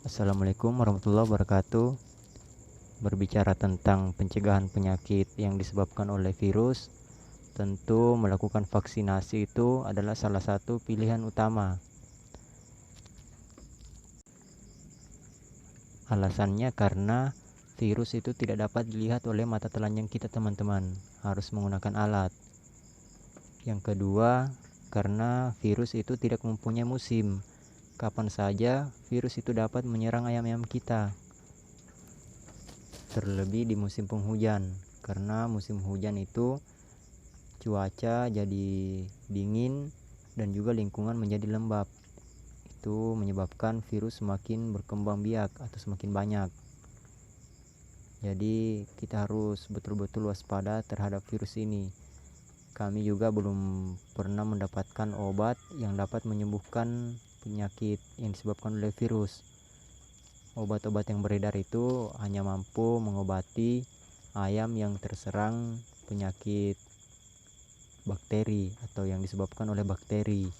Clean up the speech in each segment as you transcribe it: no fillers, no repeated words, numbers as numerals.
Assalamualaikum warahmatullahi wabarakatuh. Berbicara tentang pencegahan penyakit yang disebabkan oleh virus, tentu melakukan vaksinasi itu adalah salah satu pilihan utama. Alasannya karena virus itu tidak dapat dilihat oleh mata telanjang kita, teman-teman. Harus menggunakan alat. Yang kedua, karena virus itu tidak mempunyai musim. Kapan saja virus itu dapat menyerang ayam-ayam kita. Terlebih di musim penghujan, karena musim hujan itu cuaca jadi dingin dan juga lingkungan menjadi lembab. Itu menyebabkan virus semakin berkembang biak atau semakin banyak. Jadi kita harus betul-betul waspada terhadap virus ini. Kami juga belum pernah mendapatkan obat yang dapat menyembuhkan penyakit yang disebabkan oleh virus. Obat-obat yang beredar itu hanya mampu mengobati ayam yang terserang penyakit bakteri atau yang disebabkan oleh bakteri.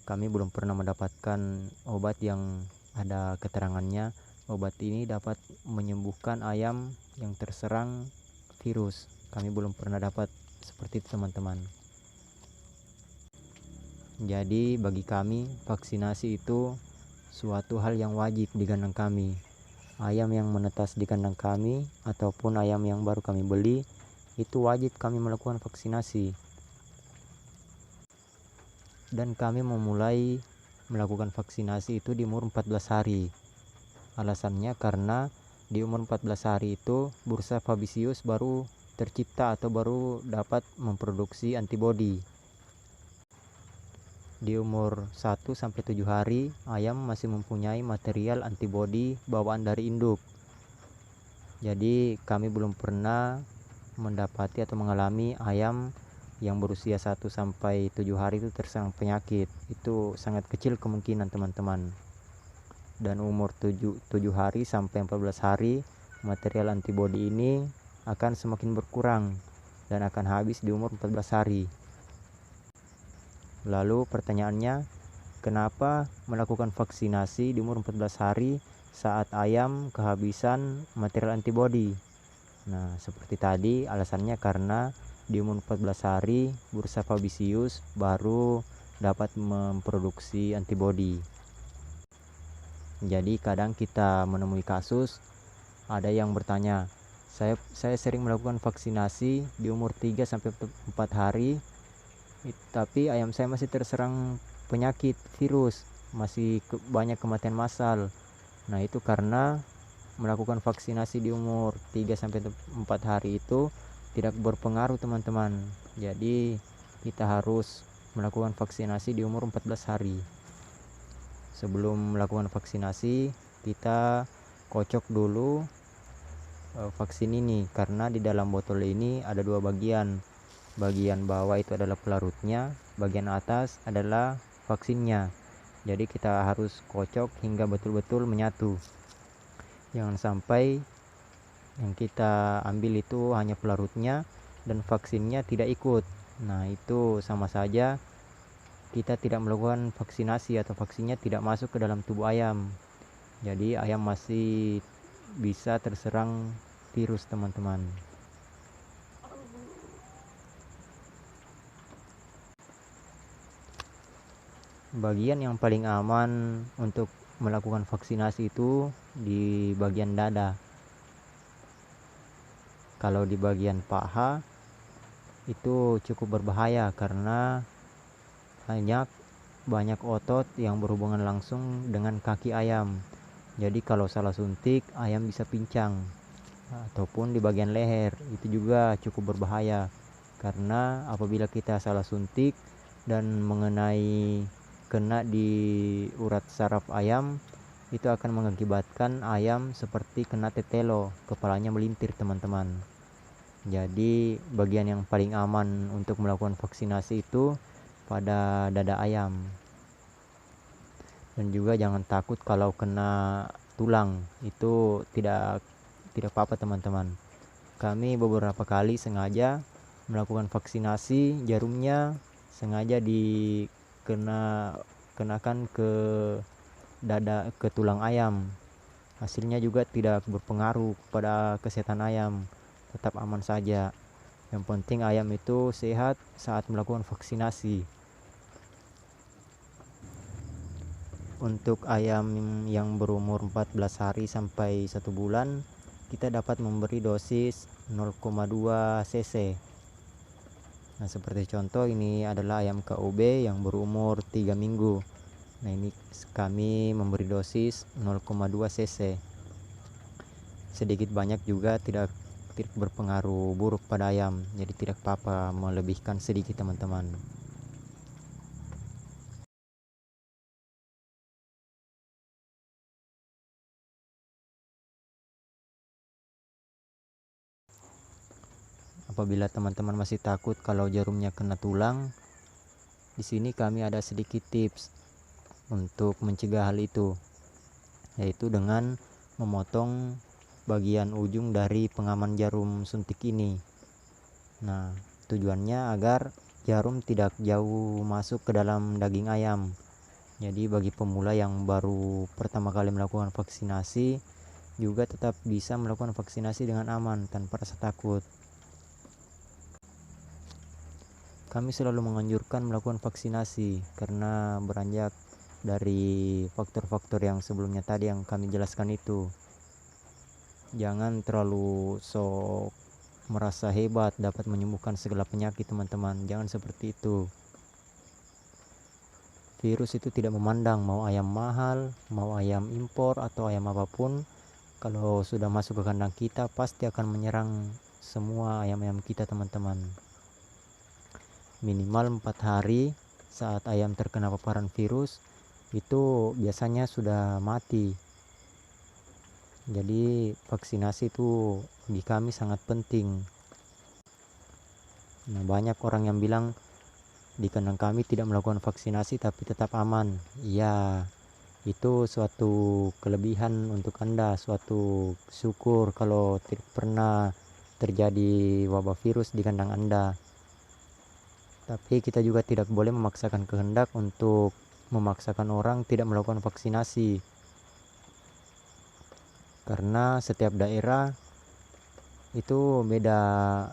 Kami belum pernah mendapatkan obat yang ada keterangannya obat ini dapat menyembuhkan ayam yang terserang virus. Kami belum pernah dapat seperti itu, teman-teman. Jadi bagi kami vaksinasi itu suatu hal yang wajib di kandang kami. Ayam yang menetas di kandang kami ataupun ayam yang baru kami beli itu wajib kami melakukan vaksinasi. Dan kami memulai melakukan vaksinasi itu di umur 14 hari. Alasannya karena di umur 14 hari itu bursa Fabaceous baru tercipta atau baru dapat memproduksi antibodi. Di umur 1 sampai 7 hari ayam masih mempunyai material antibodi bawaan dari induk. Jadi kami belum pernah mendapati atau mengalami ayam yang berusia 1 sampai 7 hari itu terserang penyakit. Itu sangat kecil kemungkinan, teman-teman. Dan umur 7 hari sampai 14 hari material antibodi ini akan semakin berkurang dan akan habis di umur 14 hari. Lalu pertanyaannya, kenapa melakukan vaksinasi di umur 14 hari saat ayam kehabisan material antibodi? Nah, seperti tadi alasannya karena di umur 14 hari bursa Fabaceous baru dapat memproduksi antibodi. Jadi kadang kita menemui kasus ada yang bertanya, saya sering melakukan vaksinasi di umur 3 sampai 4 hari tapi ayam saya masih terserang penyakit virus, masih banyak kematian massal. Nah, itu karena melakukan vaksinasi di umur 3 sampai 4 hari itu tidak berpengaruh, teman-teman. Jadi kita harus melakukan vaksinasi di umur 14 hari. Sebelum melakukan vaksinasi kita kocok dulu vaksin ini, karena di dalam botol ini ada dua bagian. Bagian bawah itu adalah pelarutnya, bagian atas adalah vaksinnya. Jadi kita harus kocok hingga betul-betul menyatu. Jangan sampai yang kita ambil itu hanya pelarutnya dan vaksinnya tidak ikut. Nah, itu sama saja kita tidak melakukan vaksinasi atau vaksinnya tidak masuk ke dalam tubuh ayam. Jadi ayam masih bisa terserang virus, teman-teman. Bagian yang paling aman untuk melakukan vaksinasi itu di bagian dada. Kalau di bagian paha itu cukup berbahaya karena banyak otot yang berhubungan langsung dengan kaki ayam. Jadi kalau salah suntik ayam bisa pincang. Ataupun di bagian leher itu juga cukup berbahaya karena apabila kita salah suntik dan kena di urat saraf ayam, itu akan mengakibatkan ayam seperti kena tetelo, kepalanya melintir, teman-teman. Jadi bagian yang paling aman untuk melakukan vaksinasi itu pada dada ayam. Dan juga jangan takut kalau kena tulang, itu tidak apa-apa, teman-teman. Kami beberapa kali sengaja melakukan vaksinasi, jarumnya sengaja kenakan ke ke tulang ayam. Hasilnya juga tidak berpengaruh pada kesehatan ayam, tetap aman saja. Yang penting ayam itu sehat saat melakukan vaksinasi. Untuk ayam yang berumur 14 hari sampai 1 bulan, kita dapat memberi dosis 0,2 cc. Nah, seperti contoh ini adalah ayam KUB yang berumur 3 minggu. Nah, ini kami memberi dosis 0,2 cc. Sedikit banyak juga tidak berpengaruh buruk pada ayam, jadi tidak apa-apa melebihkan sedikit teman-teman. Apabila teman-teman masih takut kalau jarumnya kena tulang, di sini kami ada sedikit tips untuk mencegah hal itu, yaitu dengan memotong bagian ujung dari pengaman jarum suntik ini. Nah, tujuannya agar jarum tidak jauh masuk ke dalam daging ayam. Jadi bagi pemula yang baru pertama kali melakukan vaksinasi juga tetap bisa melakukan vaksinasi dengan aman tanpa rasa takut. Kami selalu menganjurkan melakukan vaksinasi karena beranjak dari faktor-faktor yang sebelumnya tadi yang kami jelaskan itu. Jangan terlalu sok merasa hebat dapat menyembuhkan segala penyakit teman-teman. Jangan seperti itu. Virus itu tidak memandang mau ayam mahal, mau ayam impor atau ayam apapun. Kalau sudah masuk ke kandang kita pasti akan menyerang semua ayam-ayam kita teman-teman. Minimal 4 hari saat ayam terkena paparan virus itu biasanya sudah mati. Jadi vaksinasi itu bagi kami sangat penting. Nah, banyak orang yang bilang di kandang kami tidak melakukan vaksinasi tapi tetap aman. Iya, itu suatu kelebihan untuk Anda, suatu syukur kalau tidak pernah terjadi wabah virus di kandang Anda. Tapi kita juga tidak boleh memaksakan kehendak untuk memaksakan orang tidak melakukan vaksinasi. Karena setiap daerah itu beda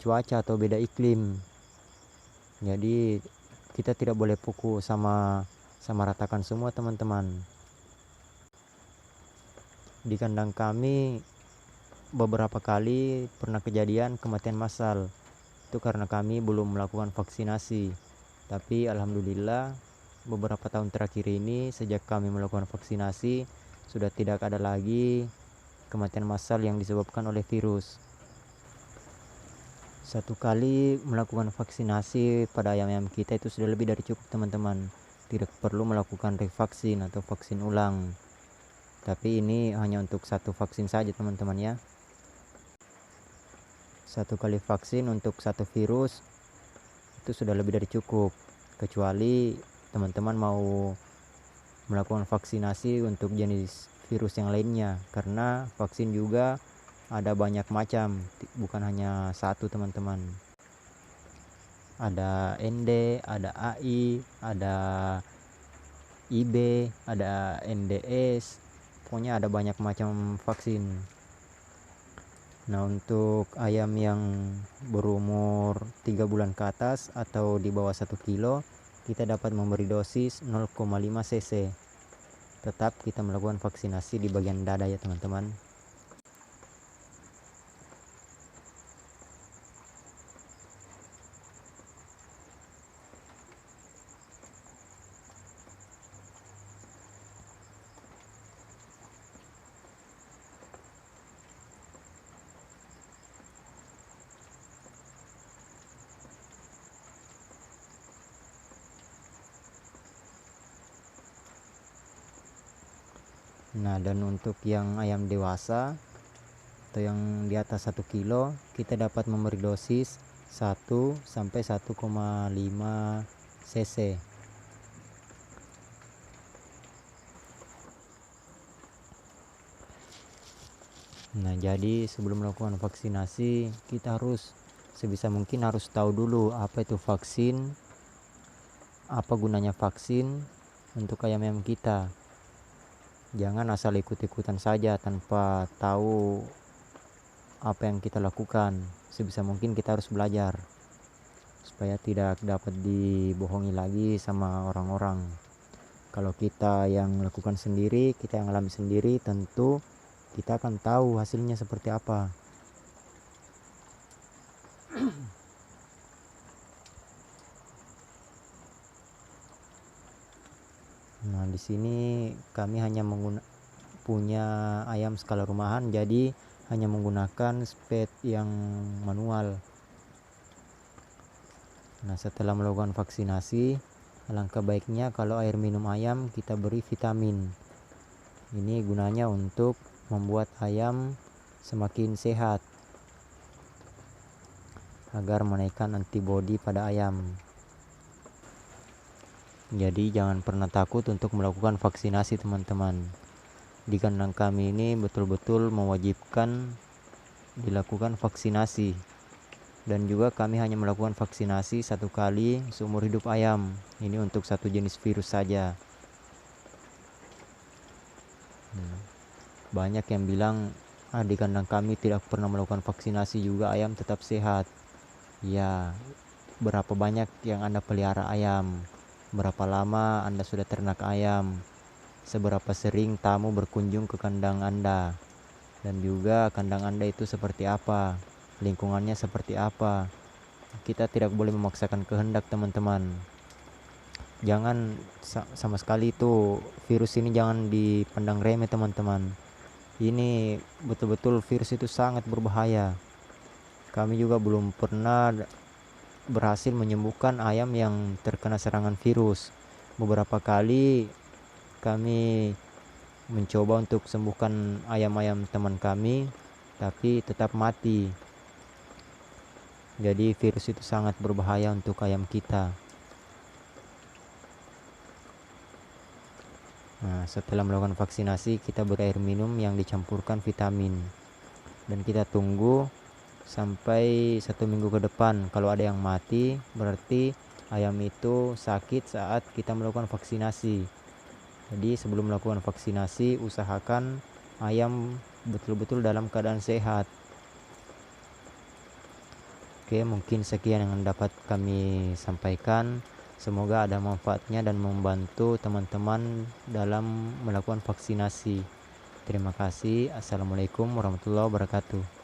cuaca atau beda iklim. Jadi kita tidak boleh pukul sama ratakan semua teman-teman. Di kandang kami beberapa kali pernah kejadian kematian massal. Itu karena kami belum melakukan vaksinasi. Tapi alhamdulillah beberapa tahun terakhir ini sejak kami melakukan vaksinasi sudah tidak ada lagi kematian massal yang disebabkan oleh virus. Satu kali melakukan vaksinasi pada ayam-ayam kita itu sudah lebih dari cukup teman-teman. Tidak perlu melakukan revaksin atau vaksin ulang. Tapi ini hanya untuk satu vaksin saja teman-teman ya. Satu kali vaksin untuk satu virus itu sudah lebih dari cukup, kecuali teman-teman mau melakukan vaksinasi untuk jenis virus yang lainnya, karena vaksin juga ada banyak macam, bukan hanya satu teman-teman. Ada ND, ada AI, ada IB, ada NDS, pokoknya ada banyak macam vaksin. Nah, untuk ayam yang berumur 3 bulan ke atas atau di bawah 1 kilo, kita dapat memberi dosis 0,5 cc. Tetap kita melakukan vaksinasi di bagian dada ya teman-teman. Nah, dan untuk yang ayam dewasa atau yang di atas 1 kilo, kita dapat memberi dosis 1 sampai 1,5 cc. Nah, jadi sebelum melakukan vaksinasi kita harus sebisa mungkin harus tahu dulu apa itu vaksin, apa gunanya vaksin untuk ayam-ayam kita. Jangan asal ikut-ikutan saja tanpa tahu apa yang kita lakukan. Sebisa mungkin kita harus belajar supaya tidak dapat dibohongi lagi sama orang-orang. Kalau kita yang lakukan sendiri, kita yang alami sendiri, tentu kita akan tahu hasilnya seperti apa. Nah, di sini kami hanya punya ayam skala rumahan, jadi hanya menggunakan spade yang manual. Nah, setelah melakukan vaksinasi, alangkah baiknya kalau air minum ayam kita beri vitamin. Ini gunanya untuk membuat ayam semakin sehat agar menaikkan antibodi pada ayam. Jadi jangan pernah takut untuk melakukan vaksinasi, teman-teman. Di kandang kami ini betul-betul mewajibkan dilakukan vaksinasi, dan juga kami hanya melakukan vaksinasi 1 kali seumur hidup ayam. Ini untuk satu jenis virus saja. Banyak yang bilang, di kandang kami tidak pernah melakukan vaksinasi juga ayam tetap sehat. Ya, berapa banyak yang Anda pelihara ayam? Berapa lama Anda sudah ternak ayam? Seberapa sering tamu berkunjung ke kandang Anda? Dan juga kandang Anda itu seperti apa? Lingkungannya seperti apa? Kita tidak boleh memaksakan kehendak, teman-teman. Jangan sama sekali itu virus ini jangan dipandang remeh, teman-teman. Ini betul-betul virus itu sangat berbahaya. Kami juga belum pernah berhasil menyembuhkan ayam yang terkena serangan virus. Beberapa kali kami mencoba untuk sembuhkan ayam-ayam teman kami, tapi tetap mati. Jadi virus itu sangat berbahaya untuk ayam kita. Nah, setelah melakukan vaksinasi, kita beri air minum yang dicampurkan vitamin, dan kita tunggu sampai 1 minggu ke depan. Kalau ada yang mati, berarti ayam itu sakit saat kita melakukan vaksinasi. Jadi sebelum melakukan vaksinasi, usahakan ayam betul-betul dalam keadaan sehat. Oke, mungkin sekian yang dapat kami sampaikan. Semoga ada manfaatnya dan membantu teman-teman dalam melakukan vaksinasi. Terima kasih. Assalamualaikum warahmatullahi wabarakatuh.